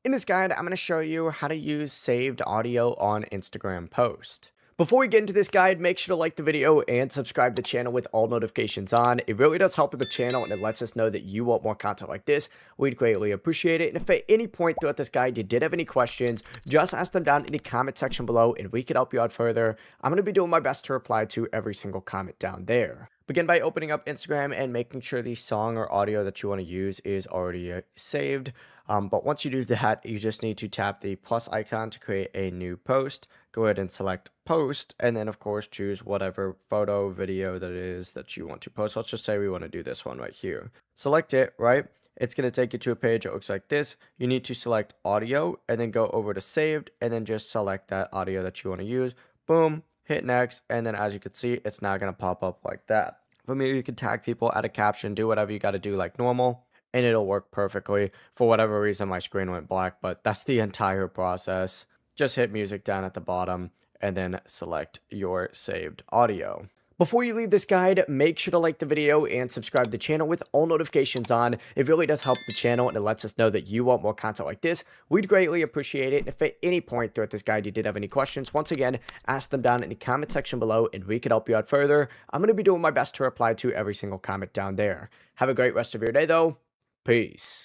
In this guide, I'm going to show you how to use saved audio on Instagram post. Before we get into this guide, make sure to like the video and subscribe to the channel with all notifications on. It really does help with the channel and it lets us know that you want more content like this. We'd greatly appreciate it. And if at any point throughout this guide you did have any questions, just ask them down in the comment section below and we could help you out further. I'm going to be doing my best to reply to every single comment down there. Begin by opening up Instagram and making sure the song or audio that you want to use is already saved. But once you do that, you just need to tap the plus icon to create a new post. Go ahead and select post, and then of course choose whatever photo, video that it is that you want to post. Let's just say we want to do this one right here. Select it, right? It's going to take you to a page that looks like this. You need to select audio and then go over to saved and then just select that audio that you want to use. Boom, hit next, and then as you can see, it's now going to pop up like that. From here, you can tag people, add a caption, do whatever you got to do like normal, and it'll work perfectly. For whatever reason, my screen went black, but that's the entire process. Just hit music down at the bottom and then select your saved audio. Before you leave this guide, make sure to like the video and subscribe to the channel with all notifications on. It really does help the channel and it lets us know that you want more content like this. We'd greatly appreciate it. And if at any point throughout this guide you did have any questions, once again, ask them down in the comment section below and we could help you out further. I'm going to be doing my best to reply to every single comment down there. Have a great rest of your day though. Peace.